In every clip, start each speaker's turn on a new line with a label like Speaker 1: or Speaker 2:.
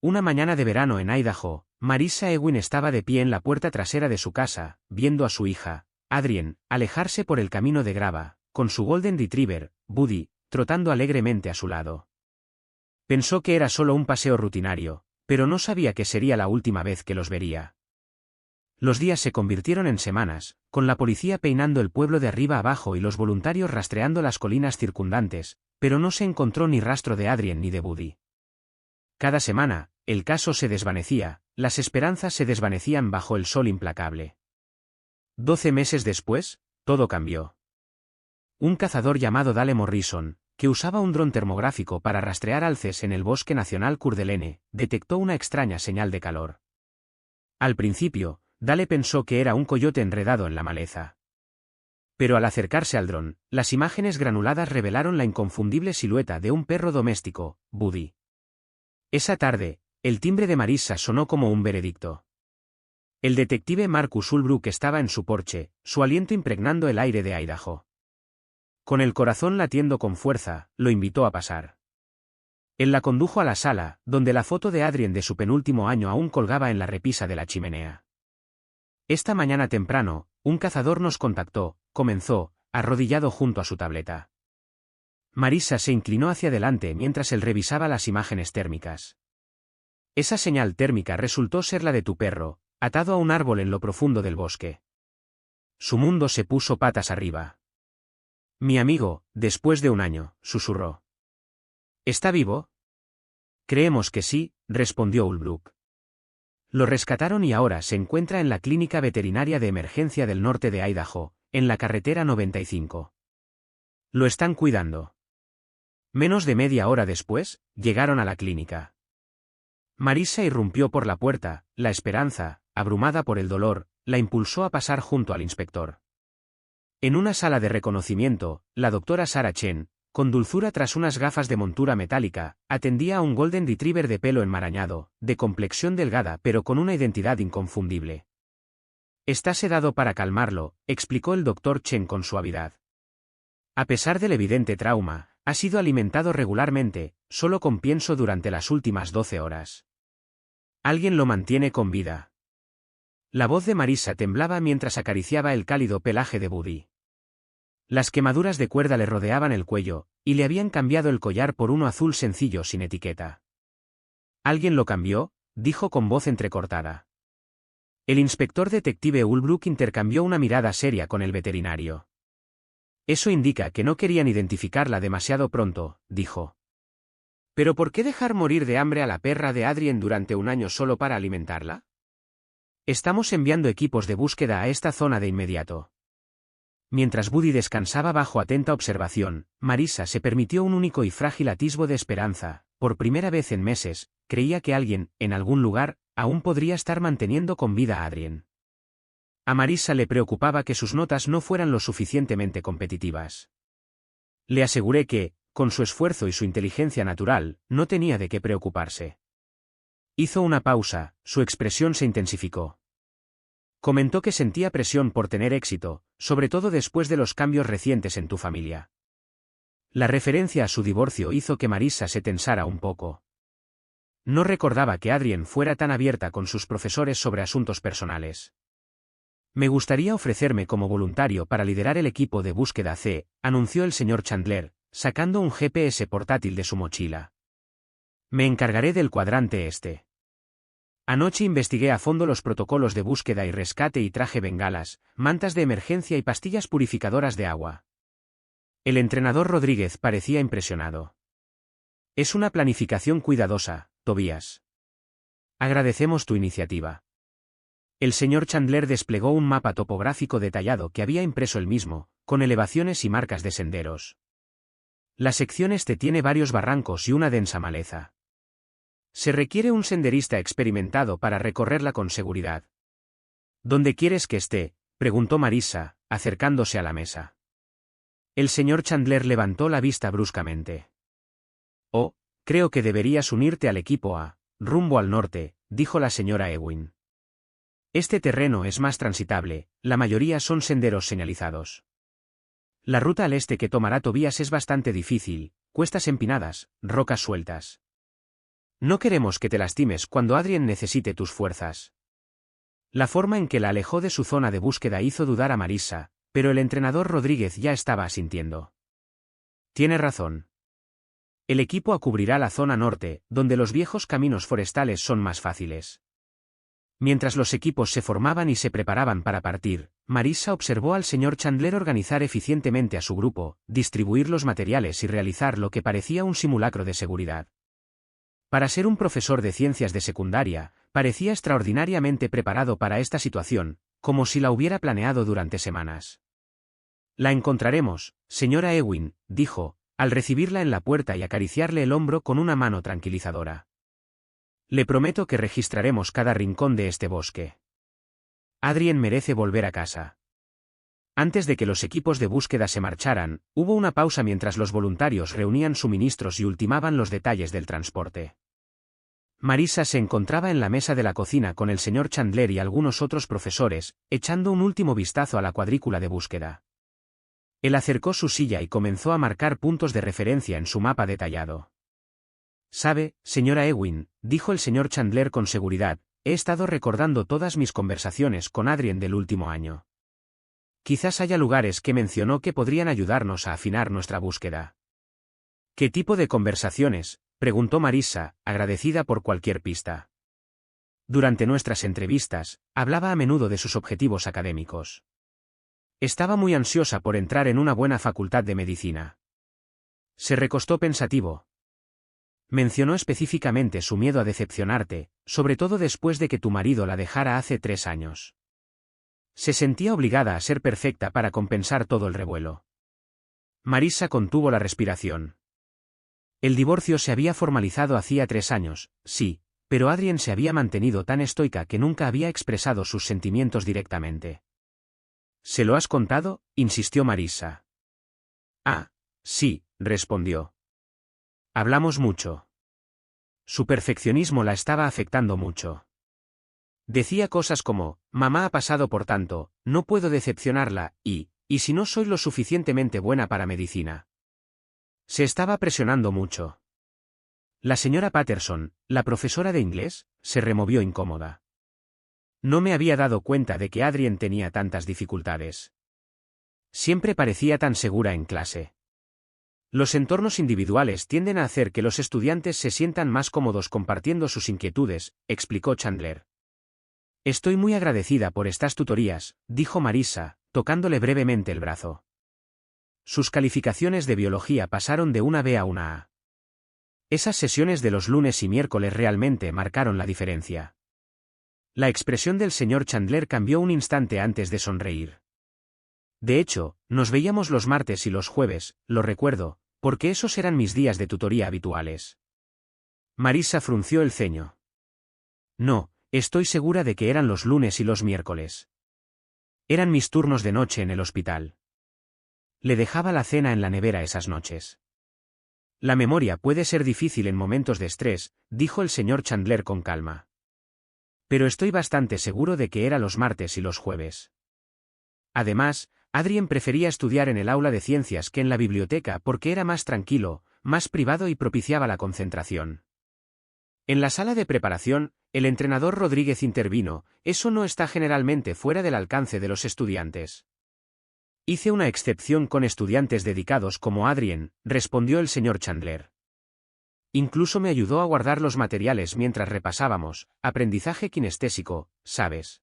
Speaker 1: Una mañana de verano en Idaho, Marissa Ewing estaba de pie en la puerta trasera de su casa, viendo a su hija, Adrienne, alejarse por el camino de grava, con su Golden Retriever, Buddy, trotando alegremente a su lado. Pensó que era solo un paseo rutinario, pero no sabía que sería la última vez que los vería. Los días se convirtieron en semanas, con la policía peinando el pueblo de arriba abajo y los voluntarios rastreando las colinas circundantes, pero no se encontró ni rastro de Adrienne ni de Buddy. Cada semana, el caso se desvanecía, las esperanzas se desvanecían bajo el sol implacable. 12 meses después, todo cambió. Un cazador llamado Dale Morrison, que usaba un dron termográfico para rastrear alces en el Bosque Nacional Coeur d'Alene, detectó una extraña señal de calor. Al principio, Dale pensó que era un coyote enredado en la maleza. Pero al acercarse al dron, las imágenes granuladas revelaron la inconfundible silueta de un perro doméstico, Buddy. Esa tarde, el timbre de Marissa sonó como un veredicto. El detective Marcus Ulbrook estaba en su porche, su aliento impregnando el aire de Idaho. Con el corazón latiendo con fuerza, lo invitó a pasar. Él la condujo a la sala, donde la foto de Adrienne de su penúltimo año aún colgaba en la repisa de la chimenea. Esta mañana temprano, un cazador nos contactó, comenzó, arrodillado junto a su tableta. Marissa se inclinó hacia adelante mientras él revisaba las imágenes térmicas. Esa señal térmica resultó ser la de tu perro, atado a un árbol en lo profundo del bosque. Su mundo se puso patas arriba. Mi amigo, después de un año, susurró. ¿Está vivo? Creemos que sí, respondió Ulbrook. Lo rescataron y ahora se encuentra en la clínica veterinaria de emergencia del norte de Idaho, en la carretera 95. Lo están cuidando. Menos de media hora después, llegaron a la clínica. Marissa irrumpió por la puerta, la esperanza, abrumada por el dolor, la impulsó a pasar junto al inspector. En una sala de reconocimiento, la doctora Sarah Chen, con dulzura tras unas gafas de montura metálica, atendía a un Golden Retriever de pelo enmarañado, de complexión delgada pero con una identidad inconfundible. Está sedado para calmarlo, explicó el doctor Chen con suavidad. A pesar del evidente trauma, ha sido alimentado regularmente, solo con pienso durante las últimas 12 horas. Alguien lo mantiene con vida. La voz de Marissa temblaba mientras acariciaba el cálido pelaje de Buddy. Las quemaduras de cuerda le rodeaban el cuello, y le habían cambiado el collar por uno azul sencillo sin etiqueta. ¿Alguien lo cambió?, dijo con voz entrecortada. El inspector detective Ulbrook intercambió una mirada seria con el veterinario. Eso indica que no querían identificarla demasiado pronto, dijo. ¿Pero por qué dejar morir de hambre a la perra de Adrienne durante un año solo para alimentarla? Estamos enviando equipos de búsqueda a esta zona de inmediato. Mientras Buddy descansaba bajo atenta observación, Marissa se permitió un único y frágil atisbo de esperanza. Por primera vez en meses, creía que alguien, en algún lugar, aún podría estar manteniendo con vida a Adrienne. A Marissa le preocupaba que sus notas no fueran lo suficientemente competitivas. Le aseguré que, con su esfuerzo y su inteligencia natural, no tenía de qué preocuparse. Hizo una pausa, su expresión se intensificó. Comentó que sentía presión por tener éxito, sobre todo después de los cambios recientes en tu familia. La referencia a su divorcio hizo que Marissa se tensara un poco. No recordaba que Adrienne fuera tan abierta con sus profesores sobre asuntos personales. Me gustaría ofrecerme como voluntario para liderar el equipo de búsqueda C, anunció el señor Chandler, sacando un GPS portátil de su mochila. Me encargaré del cuadrante este. Anoche investigué a fondo los protocolos de búsqueda y rescate y traje bengalas, mantas de emergencia y pastillas purificadoras de agua. El entrenador Rodríguez parecía impresionado. Es una planificación cuidadosa, Tobías. Agradecemos tu iniciativa. El señor Chandler desplegó un mapa topográfico detallado que había impreso él mismo, con elevaciones y marcas de senderos. La sección este tiene varios barrancos y una densa maleza. Se requiere un senderista experimentado para recorrerla con seguridad. ¿Dónde quieres que esté?, preguntó Marissa, acercándose a la mesa. El señor Chandler levantó la vista bruscamente. Oh, creo que deberías unirte al equipo A, rumbo al norte, dijo la señora Ewing. Este terreno es más transitable, la mayoría son senderos señalizados. La ruta al este que tomará Tobías es bastante difícil, cuestas empinadas, rocas sueltas. No queremos que te lastimes cuando Adrien necesite tus fuerzas. La forma en que la alejó de su zona de búsqueda hizo dudar a Marissa, pero el entrenador Rodríguez ya estaba asintiendo. Tiene razón. El equipo cubrirá la zona norte, donde los viejos caminos forestales son más fáciles. Mientras los equipos se formaban y se preparaban para partir, Marissa observó al señor Chandler organizar eficientemente a su grupo, distribuir los materiales y realizar lo que parecía un simulacro de seguridad. Para ser un profesor de ciencias de secundaria, parecía extraordinariamente preparado para esta situación, como si la hubiera planeado durante semanas. La encontraremos, señora Ewing, dijo, al recibirla en la puerta y acariciarle el hombro con una mano tranquilizadora. Le prometo que registraremos cada rincón de este bosque. Adrien merece volver a casa. Antes de que los equipos de búsqueda se marcharan, hubo una pausa mientras los voluntarios reunían suministros y ultimaban los detalles del transporte. Marissa se encontraba en la mesa de la cocina con el señor Chandler y algunos otros profesores, echando un último vistazo a la cuadrícula de búsqueda. Él acercó su silla y comenzó a marcar puntos de referencia en su mapa detallado. «Sabe, señora Ewing», dijo el señor Chandler con seguridad, «he estado recordando todas mis conversaciones con Adrien del último año. Quizás haya lugares que mencionó que podrían ayudarnos a afinar nuestra búsqueda». «¿Qué tipo de conversaciones?», preguntó Marissa, agradecida por cualquier pista. Durante nuestras entrevistas, hablaba a menudo de sus objetivos académicos. Estaba muy ansiosa por entrar en una buena facultad de medicina. Se recostó pensativo. Mencionó específicamente su miedo a decepcionarte, sobre todo después de que tu marido la dejara hace 3 años. Se sentía obligada a ser perfecta para compensar todo el revuelo. Marissa contuvo la respiración. El divorcio se había formalizado hacía 3 años, sí, pero Adrien se había mantenido tan estoica que nunca había expresado sus sentimientos directamente. ¿Se lo has contado?, insistió Marissa. Ah, sí, respondió. Hablamos mucho. Su perfeccionismo la estaba afectando mucho. Decía cosas como, mamá ha pasado por tanto, no puedo decepcionarla, y si no soy lo suficientemente buena para medicina. Se estaba presionando mucho. La señora Patterson, la profesora de inglés, se removió incómoda. No me había dado cuenta de que Adrien tenía tantas dificultades. Siempre parecía tan segura en clase. Los entornos individuales tienden a hacer que los estudiantes se sientan más cómodos compartiendo sus inquietudes, explicó Chandler. Estoy muy agradecida por estas tutorías, dijo Marissa, tocándole brevemente el brazo. Sus calificaciones de biología pasaron de una B a una A. Esas sesiones de los lunes y miércoles realmente marcaron la diferencia. La expresión del señor Chandler cambió un instante antes de sonreír. De hecho, nos veíamos los martes y los jueves, lo recuerdo, porque esos eran mis días de tutoría habituales. Marissa frunció el ceño. No, estoy segura de que eran los lunes y los miércoles. Eran mis turnos de noche en el hospital. Le dejaba la cena en la nevera esas noches. La memoria puede ser difícil en momentos de estrés, dijo el señor Chandler con calma. Pero estoy bastante seguro de que era los martes y los jueves. Además, Adrien prefería estudiar en el aula de ciencias que en la biblioteca porque era más tranquilo, más privado y propiciaba la concentración. En la sala de preparación, el entrenador Rodríguez intervino, eso no está generalmente fuera del alcance de los estudiantes. Hice una excepción con estudiantes dedicados como Adrien, respondió el señor Chandler. Incluso me ayudó a guardar los materiales mientras repasábamos, aprendizaje kinestésico, ¿sabes?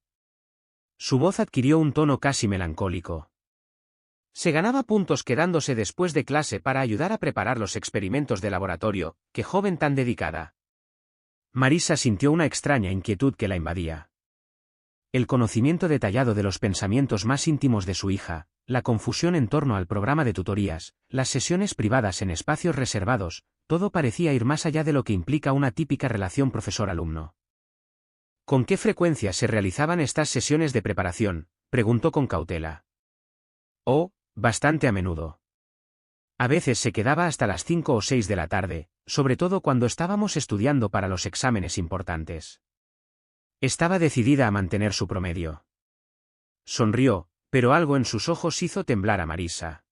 Speaker 1: Su voz adquirió un tono casi melancólico. Se ganaba puntos quedándose después de clase para ayudar a preparar los experimentos de laboratorio, qué joven tan dedicada. Marissa sintió una extraña inquietud que la invadía. El conocimiento detallado de los pensamientos más íntimos de su hija, la confusión en torno al programa de tutorías, las sesiones privadas en espacios reservados, todo parecía ir más allá de lo que implica una típica relación profesor-alumno. ¿Con qué frecuencia se realizaban estas sesiones de preparación?, preguntó con cautela. Oh, bastante a menudo. A veces se quedaba hasta las 5 o 6 de la tarde, sobre todo cuando estábamos estudiando para los exámenes importantes. Estaba decidida a mantener su promedio. Sonrió, pero algo en sus ojos hizo temblar a Marissa.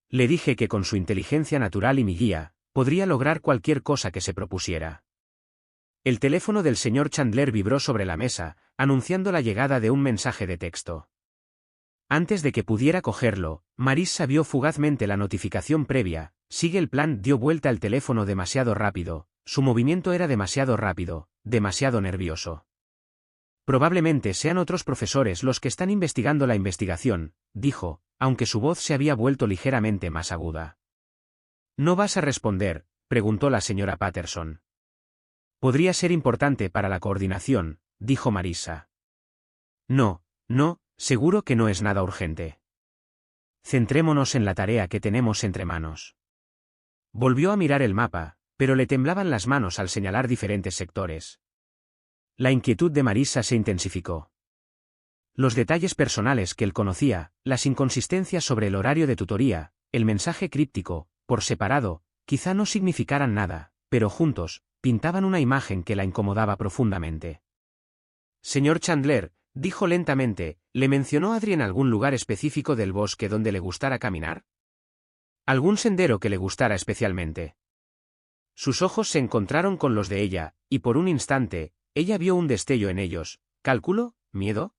Speaker 1: Le dije que con su inteligencia natural y mi guía, podría lograr cualquier cosa que se propusiera. El teléfono del señor Chandler vibró sobre la mesa, anunciando la llegada de un mensaje de texto. Antes de que pudiera cogerlo, Marissa vio fugazmente la notificación previa. Sigue el plan. Dio vuelta el teléfono demasiado rápido, su movimiento era demasiado rápido, demasiado nervioso. Probablemente sean otros profesores los que están investigando la investigación, dijo, aunque su voz se había vuelto ligeramente más aguda. ¿No vas a responder?, preguntó la señora Patterson. Podría ser importante para la coordinación, dijo Marissa. No, seguro que no es nada urgente. Centrémonos en la tarea que tenemos entre manos. Volvió a mirar el mapa, pero le temblaban las manos al señalar diferentes sectores. La inquietud de Marissa se intensificó. Los detalles personales que él conocía, las inconsistencias sobre el horario de tutoría, el mensaje críptico, por separado, quizá no significaran nada, pero juntos, pintaban una imagen que la incomodaba profundamente. Señor Chandler, dijo lentamente, ¿le mencionó Adrien algún lugar específico del bosque donde le gustara caminar? ¿Algún sendero que le gustara especialmente? Sus ojos se encontraron con los de ella, y por un instante, ella vio un destello en ellos. ¿Cálculo? ¿Miedo?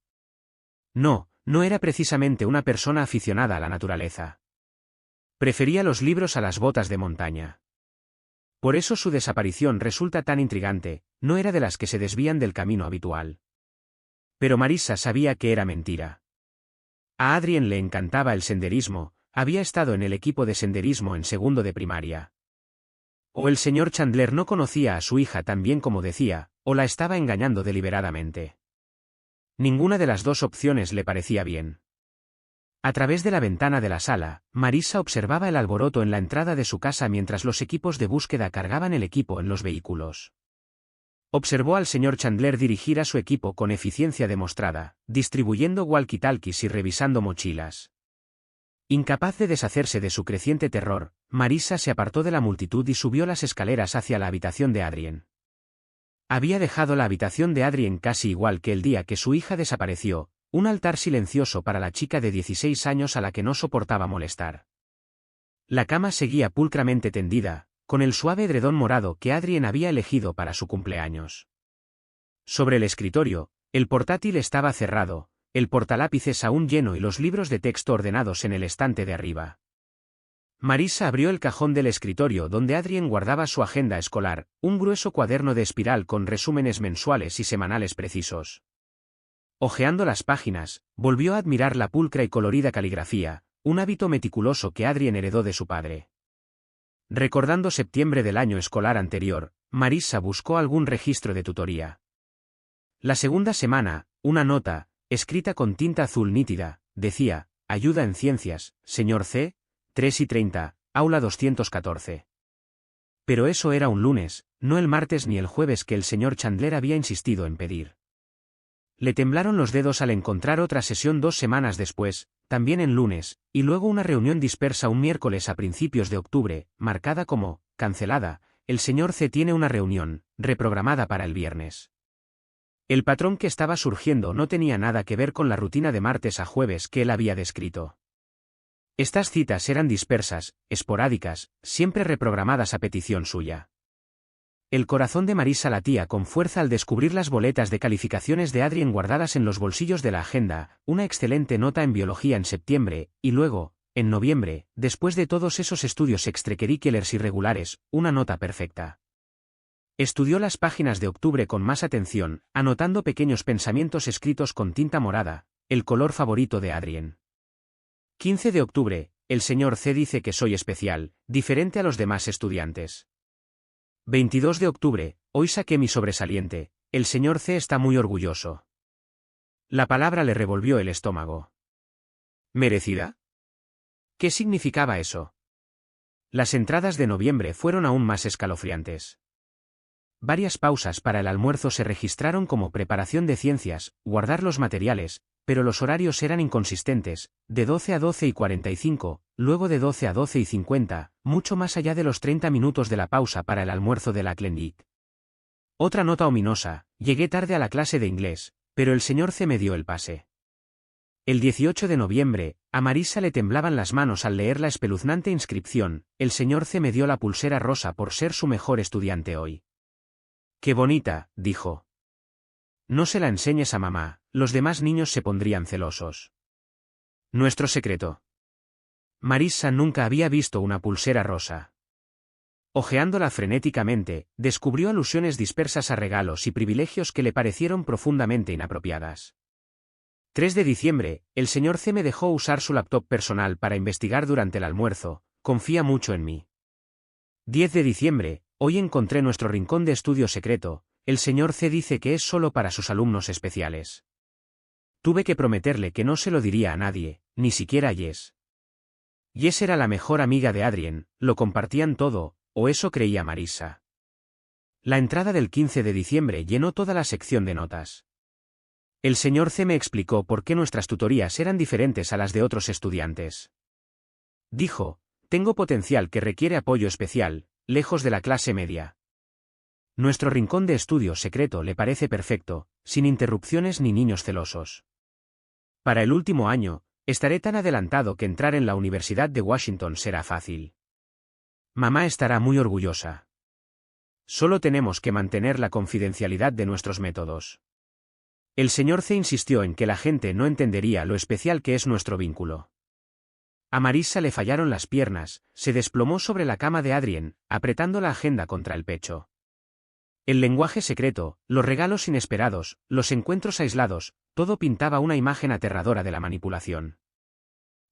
Speaker 1: No era precisamente una persona aficionada a la naturaleza. Prefería los libros a las botas de montaña. Por eso su desaparición resulta tan intrigante, no era de las que se desvían del camino habitual. Pero Marissa sabía que era mentira. A Adrien le encantaba el senderismo, había estado en el equipo de senderismo en segundo de primaria. O el señor Chandler no conocía a su hija tan bien como decía, o la estaba engañando deliberadamente. Ninguna de las dos opciones le parecía bien. A través de la ventana de la sala, Marissa observaba el alboroto en la entrada de su casa mientras los equipos de búsqueda cargaban el equipo en los vehículos. Observó al señor Chandler dirigir a su equipo con eficiencia demostrada, distribuyendo walkie-talkies y revisando mochilas. Incapaz de deshacerse de su creciente terror, Marissa se apartó de la multitud y subió las escaleras hacia la habitación de Adrien. Había dejado la habitación de Adrien casi igual que el día que su hija desapareció, un altar silencioso para la chica de 16 años a la que no soportaba molestar. La cama seguía pulcramente tendida, con el suave edredón morado que Adrien había elegido para su cumpleaños. Sobre el escritorio, el portátil estaba cerrado, el portalápices aún lleno y los libros de texto ordenados en el estante de arriba. Marissa abrió el cajón del escritorio donde Adrien guardaba su agenda escolar, un grueso cuaderno de espiral con resúmenes mensuales y semanales precisos. Hojeando las páginas, volvió a admirar la pulcra y colorida caligrafía, un hábito meticuloso que Adrien heredó de su padre. Recordando septiembre del año escolar anterior, Marissa buscó algún registro de tutoría. La segunda semana, una nota, escrita con tinta azul nítida, decía, ayuda en ciencias, señor C., 3:30, aula 214. Pero eso era un lunes, no el martes ni el jueves que el señor Chandler había insistido en pedir. Le temblaron los dedos al encontrar otra sesión 2 semanas después, también en lunes, y luego una reunión dispersa un miércoles a principios de octubre, marcada como cancelada. El señor C tiene una reunión, reprogramada para el viernes. El patrón que estaba surgiendo no tenía nada que ver con la rutina de martes a jueves que él había descrito. Estas citas eran dispersas, esporádicas, siempre reprogramadas a petición suya. El corazón de Marissa latía con fuerza al descubrir las boletas de calificaciones de Adrien guardadas en los bolsillos de la agenda, una excelente nota en biología en septiembre, y luego, en noviembre, después de todos esos estudios extracurriculares irregulares, una nota perfecta. Estudió las páginas de octubre con más atención, anotando pequeños pensamientos escritos con tinta morada, el color favorito de Adrien. 15 de octubre, el señor C dice que soy especial, diferente a los demás estudiantes. 22 de octubre, hoy saqué mi sobresaliente, el señor C está muy orgulloso. La palabra le revolvió el estómago. ¿Merecida? ¿Qué significaba eso? Las entradas de noviembre fueron aún más escalofriantes. Varias pausas para el almuerzo se registraron como preparación de ciencias, guardar los materiales, pero los horarios eran inconsistentes, de 12 a 12:45, luego de 12 a 12:50, mucho más allá de los 30 minutos de la pausa para el almuerzo de la Clinic. Otra nota ominosa, llegué tarde a la clase de inglés, pero el señor C me dio el pase. El 18 de noviembre, a Marissa le temblaban las manos al leer la espeluznante inscripción, el señor C me dio la pulsera rosa por ser su mejor estudiante hoy. Qué bonita, dijo. No se la enseñes a mamá, los demás niños se pondrían celosos. Nuestro secreto. Marissa nunca había visto una pulsera rosa. Ojeándola frenéticamente, descubrió alusiones dispersas a regalos y privilegios que le parecieron profundamente inapropiadas. 3 de diciembre, el señor C me dejó usar su laptop personal para investigar durante el almuerzo, confía mucho en mí. 10 de diciembre, hoy encontré nuestro rincón de estudio secreto, el señor C dice que es solo para sus alumnos especiales. Tuve que prometerle que no se lo diría a nadie, ni siquiera a Jess. Jess era la mejor amiga de Adrien, lo compartían todo, o eso creía Marissa. La entrada del 15 de diciembre llenó toda la sección de notas. El señor C me explicó por qué nuestras tutorías eran diferentes a las de otros estudiantes. Dijo, tengo potencial que requiere apoyo especial, lejos de la clase media. Nuestro rincón de estudio secreto le parece perfecto, sin interrupciones ni niños celosos. Para el último año, estaré tan adelantado que entrar en la Universidad de Washington será fácil. Mamá estará muy orgullosa. Solo tenemos que mantener la confidencialidad de nuestros métodos. El señor C insistió en que la gente no entendería lo especial que es nuestro vínculo. A Marissa le fallaron las piernas, se desplomó sobre la cama de Adrien, apretando la agenda contra el pecho. El lenguaje secreto, los regalos inesperados, los encuentros aislados, todo pintaba una imagen aterradora de la manipulación.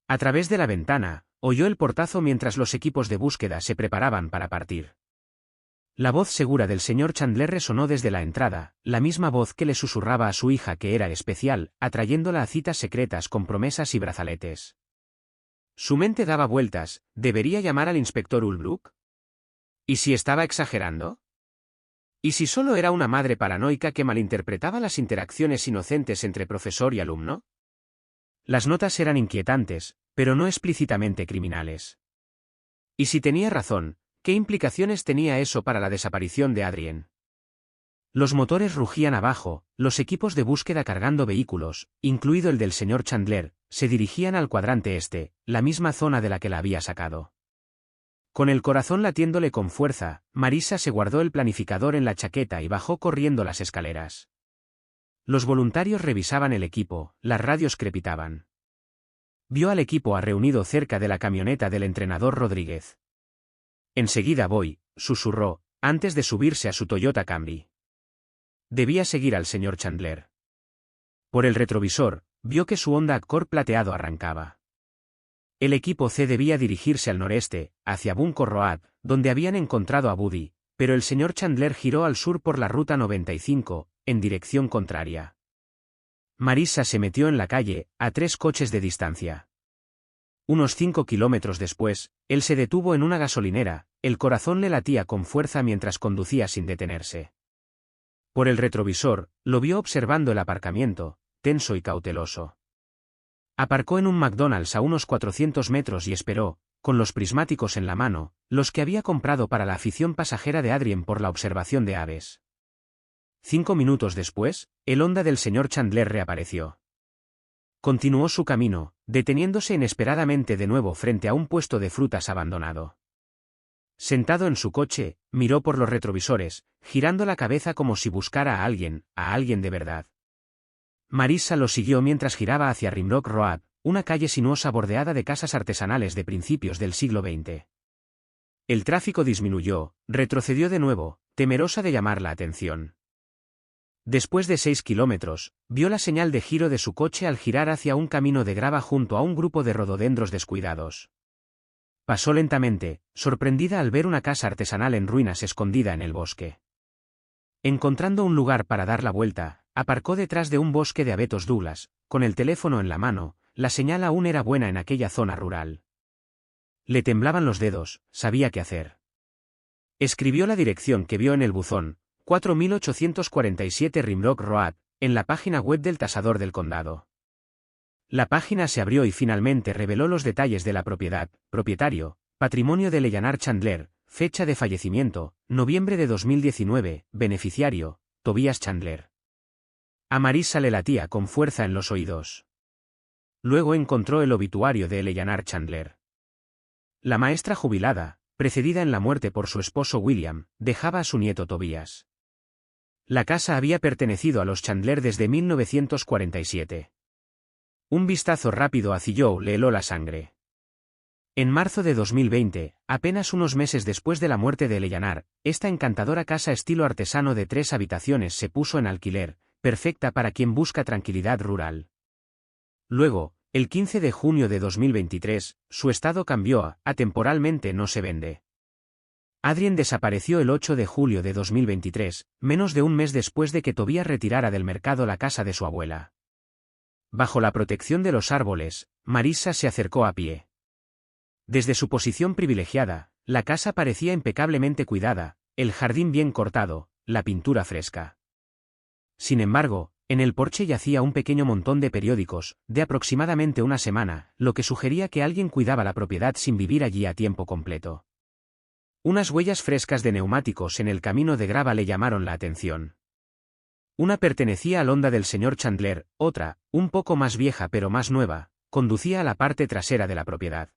Speaker 1: A través de la ventana, oyó el portazo mientras los equipos de búsqueda se preparaban para partir. La voz segura del señor Chandler resonó desde la entrada, la misma voz que le susurraba a su hija que era especial, atrayéndola a citas secretas con promesas y brazaletes. Su mente daba vueltas, ¿debería llamar al inspector Ulbrook? ¿Y si estaba exagerando? ¿Y si solo era una madre paranoica que malinterpretaba las interacciones inocentes entre profesor y alumno? Las notas eran inquietantes, pero no explícitamente criminales. ¿Y si tenía razón, qué implicaciones tenía eso para la desaparición de Adrien? Los motores rugían abajo, los equipos de búsqueda cargando vehículos, incluido el del señor Chandler, se dirigían al cuadrante este, la misma zona de la que la había sacado. Con el corazón latiéndole con fuerza, Marissa se guardó el planificador en la chaqueta y bajó corriendo las escaleras. Los voluntarios revisaban el equipo, las radios crepitaban. Vio al equipo reunido cerca de la camioneta del entrenador Rodríguez. Enseguida voy, susurró, antes de subirse a su Toyota Camry. Debía seguir al señor Chandler. Por el retrovisor, vio que su Honda Accord plateado arrancaba. El equipo C debía dirigirse al noreste, hacia Bunker Road, donde habían encontrado a Buddy, pero el señor Chandler giró al sur por la ruta 95, en dirección contraria. Marissa se metió en la calle, a 3 coches de distancia. Unos 5 kilómetros después, él se detuvo en una gasolinera, el corazón le latía con fuerza mientras conducía sin detenerse. Por el retrovisor, lo vio observando el aparcamiento, tenso y cauteloso. Aparcó en un McDonald's a unos 400 metros y esperó, con los prismáticos en la mano, los que había comprado para la afición pasajera de Adrien por la observación de aves. 5 minutos después, el Honda del señor Chandler reapareció. Continuó su camino, deteniéndose inesperadamente de nuevo frente a un puesto de frutas abandonado. Sentado en su coche, miró por los retrovisores, girando la cabeza como si buscara a alguien de verdad. Marissa lo siguió mientras giraba hacia Rimrock Road, una calle sinuosa bordeada de casas artesanales de principios del siglo XX. El tráfico disminuyó, retrocedió de nuevo, temerosa de llamar la atención. Después de 6 kilómetros, vio la señal de giro de su coche al girar hacia un camino de grava junto a un grupo de rododendros descuidados. Pasó lentamente, sorprendida al ver una casa artesanal en ruinas escondida en el bosque. Encontrando un lugar para dar la vuelta, aparcó detrás de un bosque de abetos Douglas, con el teléfono en la mano, la señal aún era buena en aquella zona rural. Le temblaban los dedos, sabía qué hacer. Escribió la dirección que vio en el buzón, 4847 Rimrock Road, en la página web del tasador del condado. La página se abrió y finalmente reveló los detalles de la propiedad, propietario, patrimonio de Eleanor Chandler, fecha de fallecimiento, noviembre de 2019, beneficiario, Tobias Chandler. A Marissa le latía con fuerza en los oídos. Luego encontró el obituario de Eleanor Chandler. La maestra jubilada, precedida en la muerte por su esposo William, dejaba a su nieto Tobias. La casa había pertenecido a los Chandler desde 1947. Un vistazo rápido a Joe le heló la sangre. En marzo de 2020, apenas unos meses después de la muerte de Eleanor, esta encantadora casa estilo artesano de 3 habitaciones se puso en alquiler, perfecta para quien busca tranquilidad rural. Luego, el 15 de junio de 2023, su estado cambió a temporalmente no se vende. Adrien desapareció el 8 de julio de 2023, menos de un mes después de que Tobias retirara del mercado la casa de su abuela. Bajo la protección de los árboles, Marissa se acercó a pie. Desde su posición privilegiada, la casa parecía impecablemente cuidada, el jardín bien cortado, la pintura fresca. Sin embargo, en el porche yacía un pequeño montón de periódicos, de aproximadamente una semana, lo que sugería que alguien cuidaba la propiedad sin vivir allí a tiempo completo. Unas huellas frescas de neumáticos en el camino de grava le llamaron la atención. Una pertenecía al Honda del señor Chandler, otra, un poco más vieja pero más nueva, conducía a la parte trasera de la propiedad.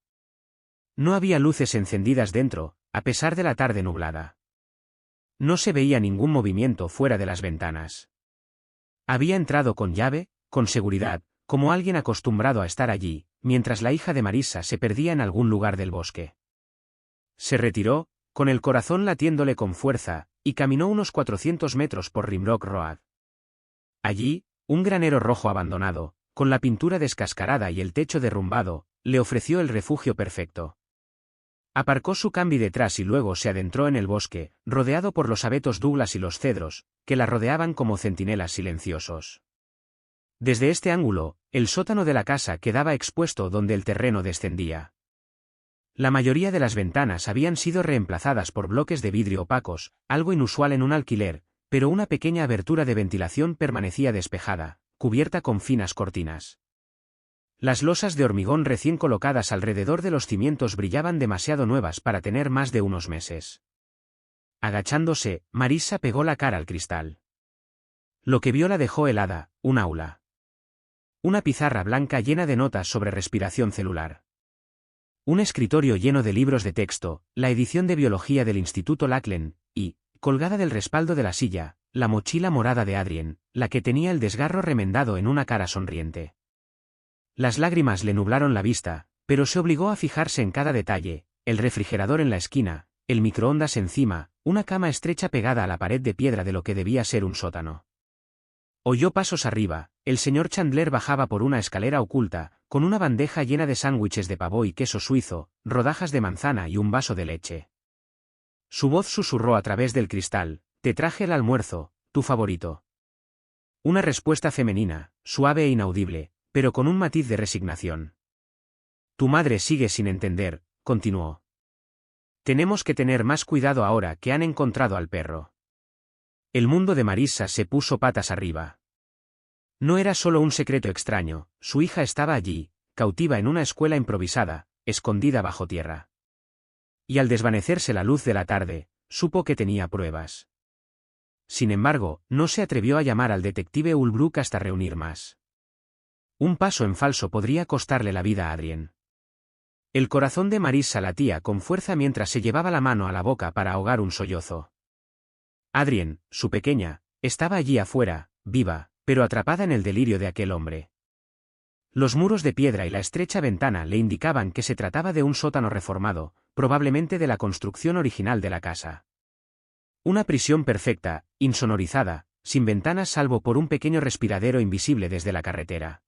Speaker 1: No había luces encendidas dentro, a pesar de la tarde nublada. No se veía ningún movimiento fuera de las ventanas. Había entrado con llave, con seguridad, como alguien acostumbrado a estar allí, mientras la hija de Marissa se perdía en algún lugar del bosque. Se retiró, con el corazón latiéndole con fuerza, y caminó unos 400 metros por Rimrock Road. Allí, un granero rojo abandonado, con la pintura descascarada y el techo derrumbado, le ofreció el refugio perfecto. Aparcó su Camry detrás y luego se adentró en el bosque, rodeado por los abetos Douglas y los cedros, que la rodeaban como centinelas silenciosos. Desde este ángulo, el sótano de la casa quedaba expuesto donde el terreno descendía. La mayoría de las ventanas habían sido reemplazadas por bloques de vidrio opacos, algo inusual en un alquiler, pero una pequeña abertura de ventilación permanecía despejada, cubierta con finas cortinas. Las losas de hormigón recién colocadas alrededor de los cimientos brillaban demasiado nuevas para tener más de unos meses. Agachándose, Marissa pegó la cara al cristal. Lo que vio la dejó helada, un aula. Una pizarra blanca llena de notas sobre respiración celular. Un escritorio lleno de libros de texto, la edición de biología del Instituto Lackland, y, colgada del respaldo de la silla, la mochila morada de Adrien, la que tenía el desgarro remendado en una cara sonriente. Las lágrimas le nublaron la vista, pero se obligó a fijarse en cada detalle, el refrigerador en la esquina, el microondas encima, una cama estrecha pegada a la pared de piedra de lo que debía ser un sótano. Oyó pasos arriba, el señor Chandler bajaba por una escalera oculta, con una bandeja llena de sándwiches de pavó y queso suizo, rodajas de manzana y un vaso de leche. Su voz susurró a través del cristal: «Te traje el almuerzo, tu favorito». Una respuesta femenina, suave e inaudible, pero con un matiz de resignación. «Tu madre sigue sin entender», continuó. «Tenemos que tener más cuidado ahora que han encontrado al perro». El mundo de Marissa se puso patas arriba. No era solo un secreto extraño, su hija estaba allí, cautiva en una escuela improvisada, escondida bajo tierra. Y al desvanecerse la luz de la tarde, supo que tenía pruebas. Sin embargo, no se atrevió a llamar al detective Ulbrook hasta reunir más. Un paso en falso podría costarle la vida a Adrien. El corazón de Marissa latía con fuerza mientras se llevaba la mano a la boca para ahogar un sollozo. Adrien, su pequeña, estaba allí afuera, viva, pero atrapada en el delirio de aquel hombre. Los muros de piedra y la estrecha ventana le indicaban que se trataba de un sótano reformado, probablemente de la construcción original de la casa. Una prisión perfecta, insonorizada, sin ventanas salvo por un pequeño respiradero invisible desde la carretera.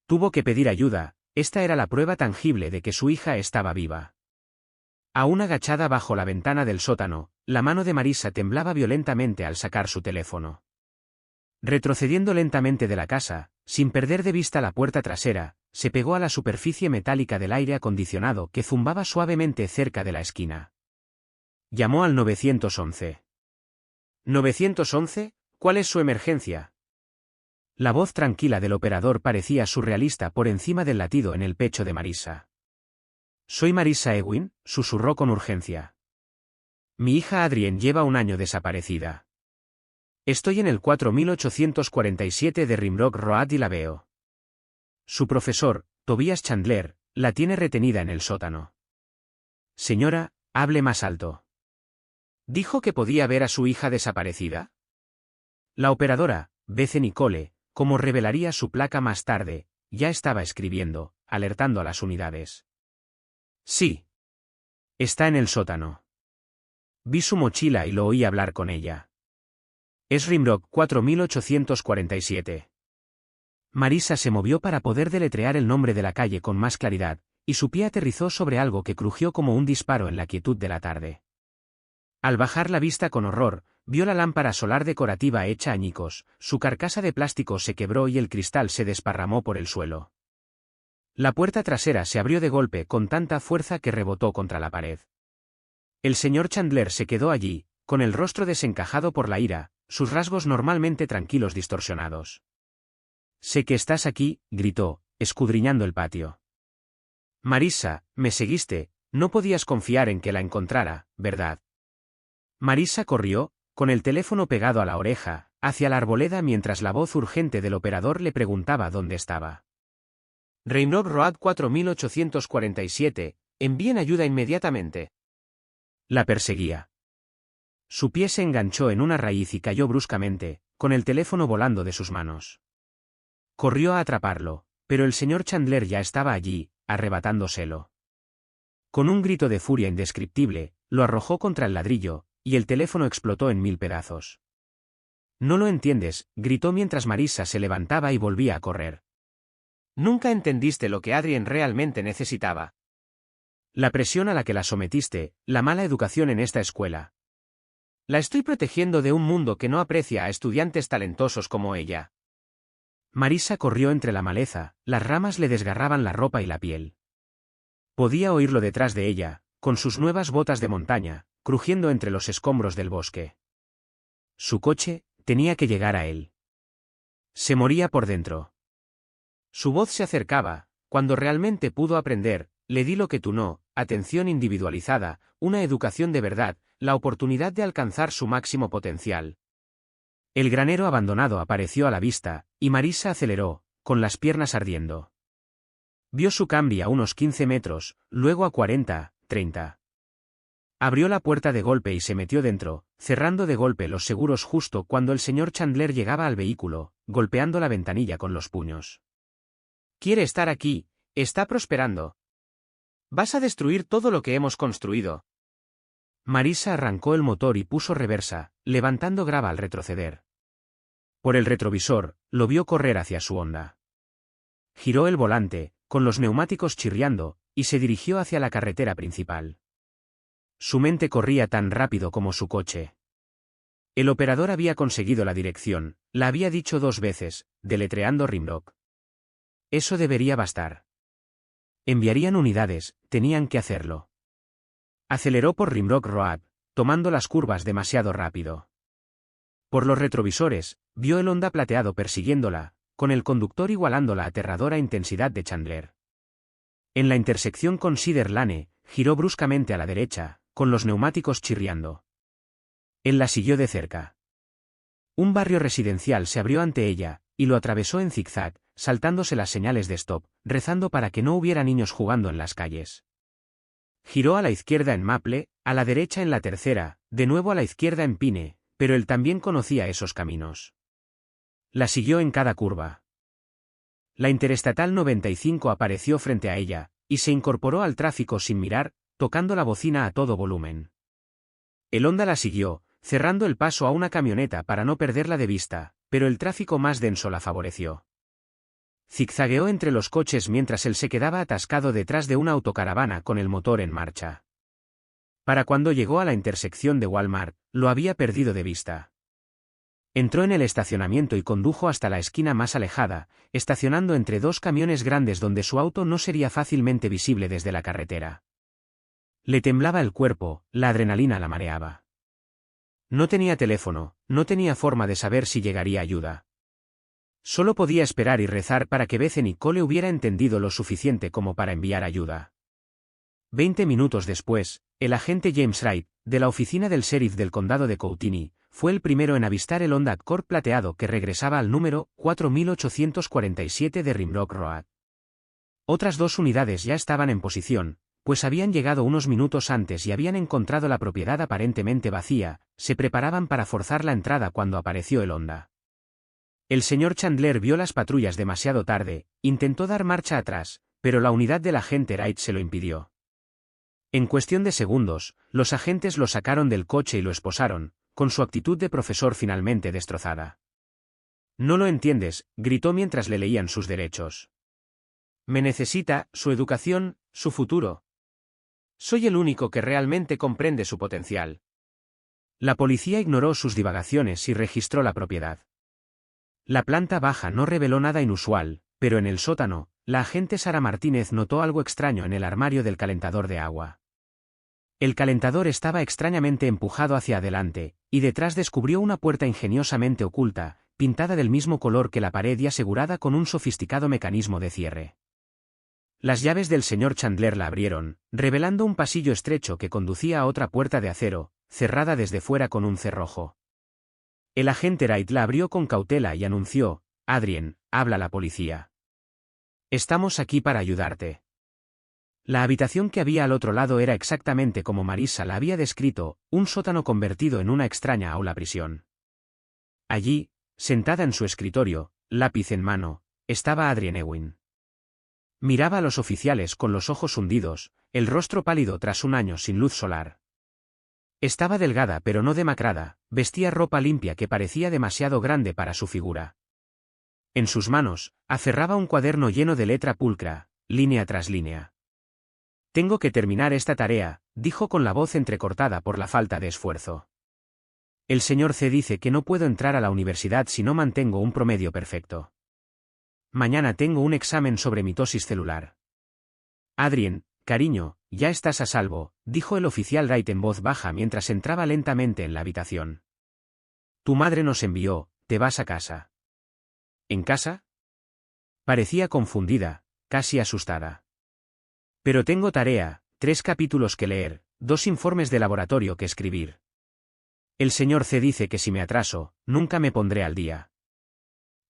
Speaker 1: Tuvo que pedir ayuda, esta era la prueba tangible de que su hija estaba viva. Aún agachada bajo la ventana del sótano, la mano de Marissa temblaba violentamente al sacar su teléfono. Retrocediendo lentamente de la casa, sin perder de vista la puerta trasera, se pegó a la superficie metálica del aire acondicionado que zumbaba suavemente cerca de la esquina. Llamó al 911. ¿911? ¿Cuál es su emergencia? La voz tranquila del operador parecía surrealista por encima del latido en el pecho de Marissa. «Soy Marissa Ewing», susurró con urgencia. «Mi hija Adrien lleva un año desaparecida. Estoy en el 4847 de Rimrock Road y la veo. Su profesor, Tobias Chandler, la tiene retenida en el sótano». «Señora, hable más alto». «¿Dijo que podía ver a su hija desaparecida?» La operadora, Bethany Cole, como revelaría su placa más tarde, ya estaba escribiendo, alertando a las unidades. Sí. Está en el sótano. Vi su mochila y lo oí hablar con ella. Es Rimrock 4847. Marisa se movió para poder deletrear el nombre de la calle con más claridad, y su pie aterrizó sobre algo que crujió como un disparo en la quietud de la tarde. Al bajar la vista con horror, vio la lámpara solar decorativa hecha añicos, su carcasa de plástico se quebró y el cristal se desparramó por el suelo. La puerta trasera se abrió de golpe con tanta fuerza que rebotó contra la pared. El señor Chandler se quedó allí, con el rostro desencajado por la ira, sus rasgos normalmente tranquilos distorsionados. «Sé que estás aquí», gritó, escudriñando el patio. «Marisa, me seguiste, no podías confiar en que la encontrara, ¿verdad?» Marisa corrió, con el teléfono pegado a la oreja, hacia la arboleda mientras la voz urgente del operador le preguntaba dónde estaba. «Rimrock Road 4847, envíen ayuda inmediatamente». La perseguía. Su pie se enganchó en una raíz y cayó bruscamente, con el teléfono volando de sus manos. Corrió a atraparlo, pero el señor Chandler ya estaba allí, arrebatándoselo. Con un grito de furia indescriptible, lo arrojó contra el ladrillo, y el teléfono explotó en 1000 pedazos. «No lo entiendes», gritó mientras Marisa se levantaba y volvía a correr. «Nunca entendiste lo que Adrien realmente necesitaba. La presión a la que la sometiste, la mala educación en esta escuela. La estoy protegiendo de un mundo que no aprecia a estudiantes talentosos como ella». Marisa corrió entre la maleza, las ramas le desgarraban la ropa y la piel. Podía oírlo detrás de ella, con sus nuevas botas de montaña, crujiendo entre los escombros del bosque. Su coche, tenía que llegar a él. Se moría por dentro. Su voz se acercaba, cuando realmente pudo aprender, le di lo que tú no, atención individualizada, una educación de verdad, la oportunidad de alcanzar su máximo potencial. El granero abandonado apareció a la vista, y Marisa aceleró, con las piernas ardiendo. Vio su Camry a unos 15 metros, luego a 40, 30. Abrió la puerta de golpe y se metió dentro, cerrando de golpe los seguros justo cuando el señor Chandler llegaba al vehículo, golpeando la ventanilla con los puños. «Quiere estar aquí, está prosperando. Vas a destruir todo lo que hemos construido». Marisa arrancó el motor y puso reversa, levantando grava al retroceder. Por el retrovisor, lo vio correr hacia su Honda. Giró el volante, con los neumáticos chirriando, y se dirigió hacia la carretera principal. Su mente corría tan rápido como su coche. El operador había conseguido la dirección, la había dicho 2 veces, deletreando Rimrock. Eso debería bastar. Enviarían unidades, tenían que hacerlo. Aceleró por Rimrock Road, tomando las curvas demasiado rápido. Por los retrovisores, vio el Honda plateado persiguiéndola, con el conductor igualando la aterradora intensidad de Chandler. En la intersección con Cedar Lane, giró bruscamente a la derecha, con los neumáticos chirriando. Él la siguió de cerca. Un barrio residencial se abrió ante ella, y lo atravesó en zigzag, saltándose las señales de stop, rezando para que no hubiera niños jugando en las calles. Giró a la izquierda en Maple, a la derecha en la tercera, de nuevo a la izquierda en Pine, pero él también conocía esos caminos. La siguió en cada curva. La Interestatal 95 apareció frente a ella, y se incorporó al tráfico sin mirar, tocando la bocina a todo volumen. El Honda la siguió, cerrando el paso a una camioneta para no perderla de vista, pero el tráfico más denso la favoreció. Zigzagueó entre los coches mientras él se quedaba atascado detrás de una autocaravana con el motor en marcha. Para cuando llegó a la intersección de Walmart, lo había perdido de vista. Entró en el estacionamiento y condujo hasta la esquina más alejada, estacionando entre 2 camiones grandes donde su auto no sería fácilmente visible desde la carretera. Le temblaba el cuerpo, la adrenalina la mareaba. No tenía teléfono, no tenía forma de saber si llegaría ayuda. Solo podía esperar y rezar para que Bethany Cole hubiera entendido lo suficiente como para enviar ayuda. 20 minutos después, el agente James Wright, de la oficina del sheriff del condado de Coutini, fue el primero en avistar el Honda Accord plateado que regresaba al número 4847 de Rimrock Road. Otras 2 unidades ya estaban en posición, pues habían llegado unos minutos antes y habían encontrado la propiedad aparentemente vacía, se preparaban para forzar la entrada cuando apareció el Honda. El señor Chandler vio las patrullas demasiado tarde, intentó dar marcha atrás, pero la unidad del agente Wright se lo impidió. En cuestión de segundos, los agentes lo sacaron del coche y lo esposaron, con su actitud de profesor finalmente destrozada. «No lo entiendes», gritó mientras le leían sus derechos. «Me necesita, su educación, su futuro. Soy el único que realmente comprende su potencial». La policía ignoró sus divagaciones y registró la propiedad. La planta baja no reveló nada inusual, pero en el sótano, la agente Sara Martínez notó algo extraño en el armario del calentador de agua. El calentador estaba extrañamente empujado hacia adelante, y detrás descubrió una puerta ingeniosamente oculta, pintada del mismo color que la pared y asegurada con un sofisticado mecanismo de cierre. Las llaves del señor Chandler la abrieron, revelando un pasillo estrecho que conducía a otra puerta de acero, cerrada desde fuera con un cerrojo. El agente Wright la abrió con cautela y anunció: «Adrien, habla la policía. Estamos aquí para ayudarte». La habitación que había al otro lado era exactamente como Marisa la había descrito, un sótano convertido en una extraña aula prisión. Allí, sentada en su escritorio, lápiz en mano, estaba Adrien Ewing. Miraba a los oficiales con los ojos hundidos, el rostro pálido tras un año sin luz solar. Estaba delgada pero no demacrada, vestía ropa limpia que parecía demasiado grande para su figura. En sus manos, aferraba un cuaderno lleno de letra pulcra, línea tras línea. «Tengo que terminar esta tarea», dijo con la voz entrecortada por la falta de esfuerzo. «El señor C dice que no puedo entrar a la universidad si no mantengo un promedio perfecto. Mañana tengo un examen sobre mitosis celular». «Adrien, cariño, ya estás a salvo», dijo el oficial Wright en voz baja mientras entraba lentamente en la habitación. «Tu madre nos envió, te vas a casa». «¿En casa?». Parecía confundida, casi asustada. «Pero tengo tarea, 3 capítulos que leer, 2 informes de laboratorio que escribir. El señor C dice que si me atraso, nunca me pondré al día.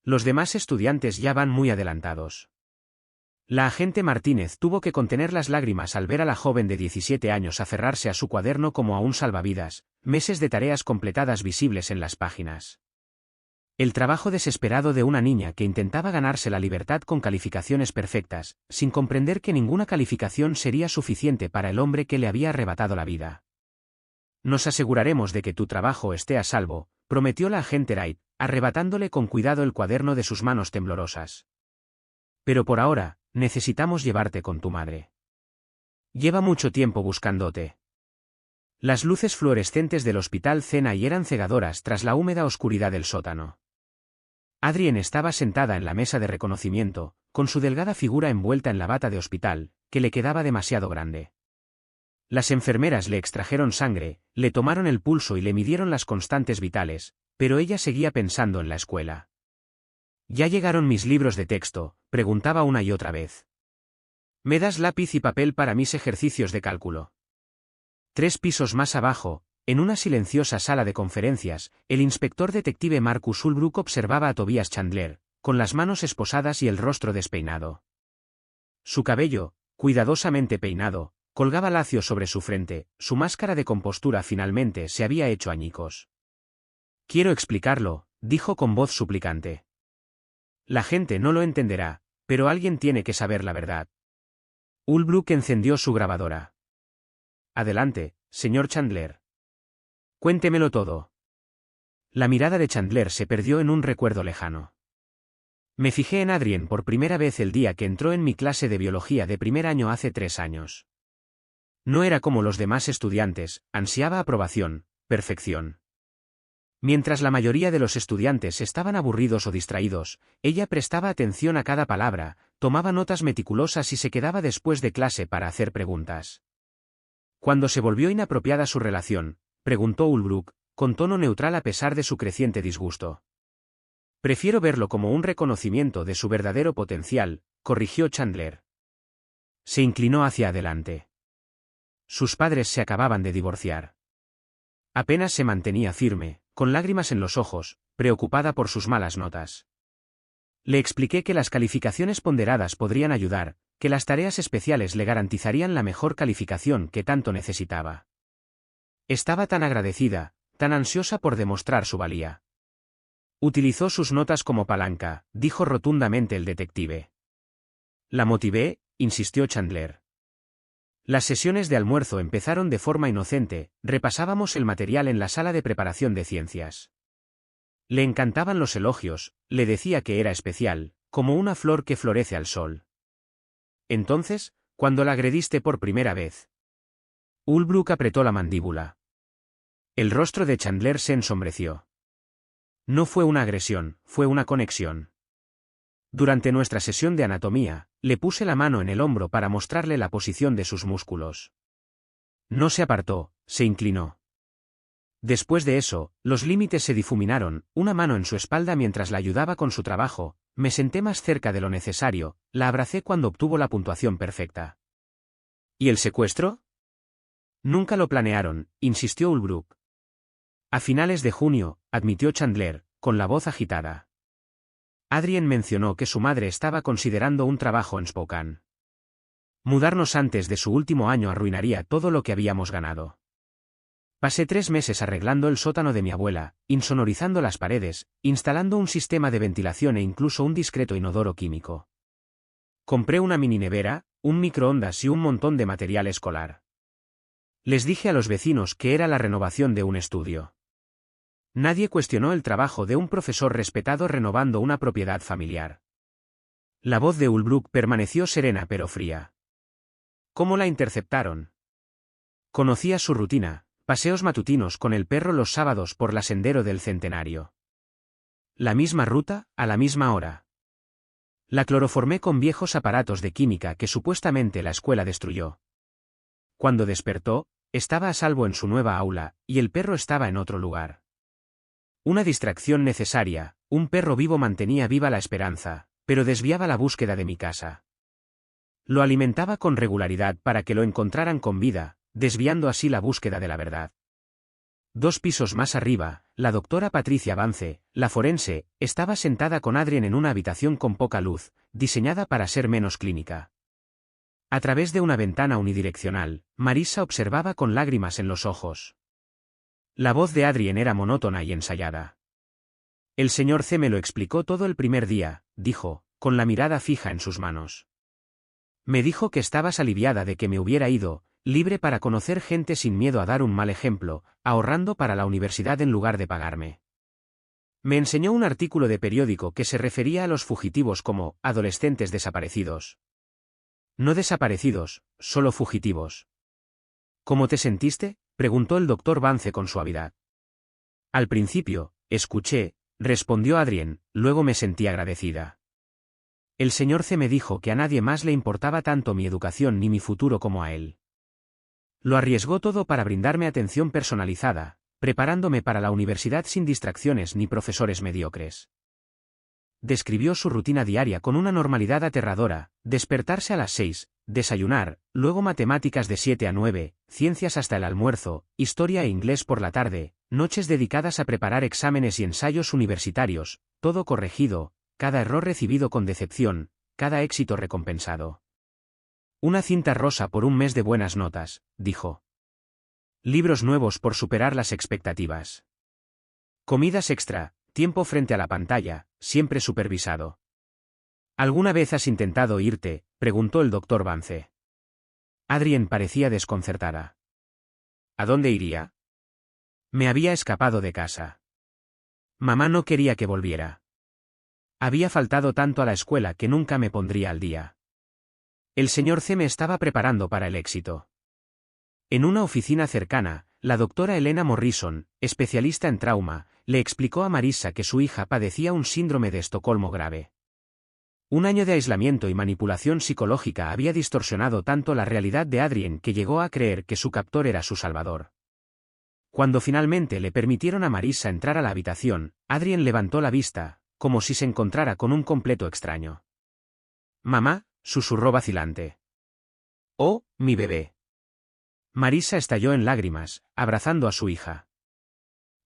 Speaker 1: Los demás estudiantes ya van muy adelantados». La agente Martínez tuvo que contener las lágrimas al ver a la joven de 17 años aferrarse a su cuaderno como a un salvavidas, meses de tareas completadas visibles en las páginas. El trabajo desesperado de una niña que intentaba ganarse la libertad con calificaciones perfectas, sin comprender que ninguna calificación sería suficiente para el hombre que le había arrebatado la vida. «Nos aseguraremos de que tu trabajo esté a salvo», prometió la agente Wright, arrebatándole con cuidado el cuaderno de sus manos temblorosas. «Pero por ahora, necesitamos llevarte con tu madre. Lleva mucho tiempo buscándote». Las luces fluorescentes del hospital Cena y eran cegadoras tras la húmeda oscuridad del sótano. Adrien estaba sentada en la mesa de reconocimiento, con su delgada figura envuelta en la bata de hospital, que le quedaba demasiado grande. Las enfermeras le extrajeron sangre, le tomaron el pulso y le midieron las constantes vitales, pero ella seguía pensando en la escuela. «¿Ya llegaron mis libros de texto?», preguntaba una y otra vez. «¿Me das lápiz y papel para mis ejercicios de cálculo?». 3 pisos más abajo, en una silenciosa sala de conferencias, el inspector detective Marcus Ulbrook observaba a Tobias Chandler, con las manos esposadas y el rostro despeinado. Su cabello, cuidadosamente peinado, colgaba lacio sobre su frente, su máscara de compostura finalmente se había hecho añicos. «Quiero explicarlo», dijo con voz suplicante. «La gente no lo entenderá, pero alguien tiene que saber la verdad». Ulbrook encendió su grabadora. «Adelante, señor Chandler. Cuéntemelo todo». La mirada de Chandler se perdió en un recuerdo lejano. «Me fijé en Adrien por primera vez el día que entró en mi clase de biología de primer año hace 3 años. No era como los demás estudiantes, ansiaba aprobación, perfección. Mientras la mayoría de los estudiantes estaban aburridos o distraídos, ella prestaba atención a cada palabra, tomaba notas meticulosas y se quedaba después de clase para hacer preguntas. Cuando se volvió inapropiada su relación, preguntó Ulbrook, con tono neutral a pesar de su creciente disgusto. «Prefiero verlo como un reconocimiento de su verdadero potencial», corrigió Chandler. Se inclinó hacia adelante. Sus padres se acababan de divorciar. Apenas se mantenía firme, con lágrimas en los ojos, preocupada por sus malas notas. Le expliqué que las calificaciones ponderadas podrían ayudar, que las tareas especiales le garantizarían la mejor calificación que tanto necesitaba. Estaba tan agradecida, tan ansiosa por demostrar su valía. Utilizó sus notas como palanca, dijo rotundamente el detective. La motivé, insistió Chandler. Las sesiones de almuerzo empezaron de forma inocente, repasábamos el material en la sala de preparación de ciencias. Le encantaban los elogios, le decía que era especial, como una flor que florece al sol. Entonces, ¿cuándo la agrediste por primera vez? Ulbrook apretó la mandíbula. El rostro de Chandler se ensombreció. No fue una agresión, fue una conexión. Durante nuestra sesión de anatomía, le puse la mano en el hombro para mostrarle la posición de sus músculos. No se apartó, se inclinó. Después de eso, los límites se difuminaron, una mano en su espalda mientras la ayudaba con su trabajo, me senté más cerca de lo necesario, la abracé cuando obtuvo la puntuación perfecta. ¿Y el secuestro? Nunca lo planearon, insistió Ulbrook. A finales de junio, admitió Chandler, con la voz agitada. Adrien mencionó que su madre estaba considerando un trabajo en Spokane. Mudarnos antes de su último año arruinaría todo lo que habíamos ganado. Pasé 3 meses arreglando el sótano de mi abuela, insonorizando las paredes, instalando un sistema de ventilación e incluso un discreto inodoro químico. Compré una mini nevera, un microondas y un montón de material escolar. Les dije a los vecinos que era la renovación de un estudio. Nadie cuestionó el trabajo de un profesor respetado renovando una propiedad familiar. La voz de Ulbrook permaneció serena pero fría. ¿Cómo la interceptaron? Conocía su rutina, paseos matutinos con el perro los sábados por la sendero del Centenario. La misma ruta, a la misma hora. La cloroformé con viejos aparatos de química que supuestamente la escuela destruyó. Cuando despertó, estaba a salvo en su nueva aula, y el perro estaba en otro lugar. Una distracción necesaria, un perro vivo mantenía viva la esperanza, pero desviaba la búsqueda de mi casa. Lo alimentaba con regularidad para que lo encontraran con vida, desviando así la búsqueda de la verdad. 2 pisos más arriba, la doctora Patricia Vance, la forense, estaba sentada con Adrien en una habitación con poca luz, diseñada para ser menos clínica. A través de una ventana unidireccional, Marissa observaba con lágrimas en los ojos. La voz de Adrien era monótona y ensayada. El señor C me lo explicó todo el primer día, dijo, con la mirada fija en sus manos. Me dijo que estabas aliviada de que me hubiera ido, libre para conocer gente sin miedo a dar un mal ejemplo, ahorrando para la universidad en lugar de pagarme. Me enseñó un artículo de periódico que se refería a los fugitivos como adolescentes desaparecidos. No desaparecidos, solo fugitivos. ¿Cómo te sentiste?, preguntó el doctor Vance con suavidad. Al principio, escuché, respondió Adrien, luego me sentí agradecida. El señor C me dijo que a nadie más le importaba tanto mi educación ni mi futuro como a él. Lo arriesgó todo para brindarme atención personalizada, preparándome para la universidad sin distracciones ni profesores mediocres. Describió su rutina diaria con una normalidad aterradora: despertarse a las 6, desayunar, luego matemáticas de 7 a 9, ciencias hasta el almuerzo, historia e inglés por la tarde, noches dedicadas a preparar exámenes y ensayos universitarios, todo corregido, cada error recibido con decepción, cada éxito recompensado. Una cinta rosa por un mes de buenas notas, dijo. Libros nuevos por superar las expectativas. Comidas extra, tiempo frente a la pantalla, siempre supervisado. ¿Alguna vez has intentado irte?, preguntó el doctor Vance. Adrien parecía desconcertada. ¿A dónde iría? Me había escapado de casa. Mamá no quería que volviera. Había faltado tanto a la escuela que nunca me pondría al día. El señor C me estaba preparando para el éxito. En una oficina cercana, la doctora Elena Morrison, especialista en trauma, le explicó a Marissa que su hija padecía un síndrome de Estocolmo grave. Un año de aislamiento y manipulación psicológica había distorsionado tanto la realidad de Adrien que llegó a creer que su captor era su salvador. Cuando finalmente le permitieron a Marissa entrar a la habitación, Adrien levantó la vista, como si se encontrara con un completo extraño. «Mamá», susurró vacilante. «Oh, mi bebé». Marissa estalló en lágrimas, abrazando a su hija.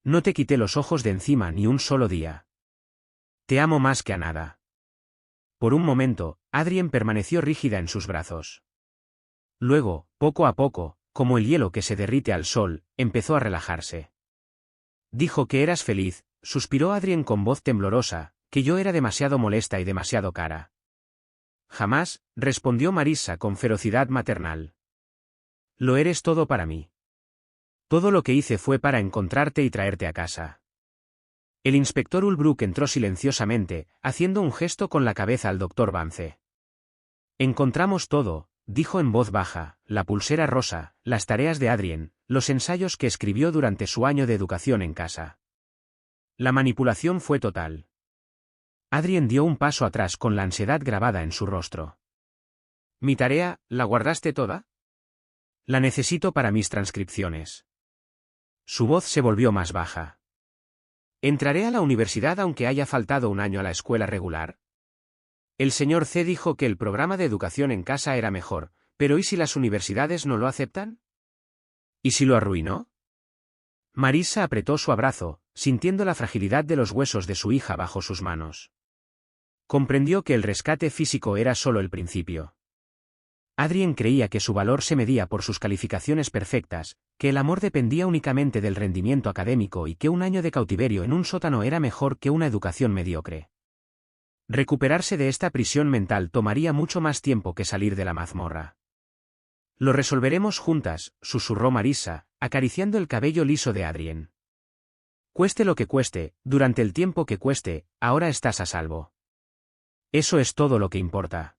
Speaker 1: «No te quité los ojos de encima ni un solo día. Te amo más que a nada». Por un momento, Adrien permaneció rígida en sus brazos. Luego, poco a poco, como el hielo que se derrite al sol, empezó a relajarse. Dijo que eras feliz, suspiró Adrien con voz temblorosa, que yo era demasiado molesta y demasiado cara. Jamás, respondió Marissa con ferocidad maternal. Lo eres todo para mí. Todo lo que hice fue para encontrarte y traerte a casa. El inspector Ulbrook entró silenciosamente, haciendo un gesto con la cabeza al doctor Vance. Encontramos todo, dijo en voz baja, la pulsera rosa, las tareas de Adrien, los ensayos que escribió durante su año de educación en casa. La manipulación fue total. Adrien dio un paso atrás con la ansiedad grabada en su rostro. ¿Mi tarea, la guardaste toda? La necesito para mis transcripciones. Su voz se volvió más baja. ¿Entraré a la universidad aunque haya faltado un año a la escuela regular? El señor C dijo que el programa de educación en casa era mejor, pero ¿y si las universidades no lo aceptan? ¿Y si lo arruinó? Marissa apretó su abrazo, sintiendo la fragilidad de los huesos de su hija bajo sus manos. Comprendió que el rescate físico era solo el principio. Adrien creía que su valor se medía por sus calificaciones perfectas, que el amor dependía únicamente del rendimiento académico y que un año de cautiverio en un sótano era mejor que una educación mediocre. Recuperarse de esta prisión mental tomaría mucho más tiempo que salir de la mazmorra. Lo resolveremos juntas, susurró Marissa, acariciando el cabello liso de Adrien. Cueste lo que cueste, durante el tiempo que cueste, ahora estás a salvo. Eso es todo lo que importa.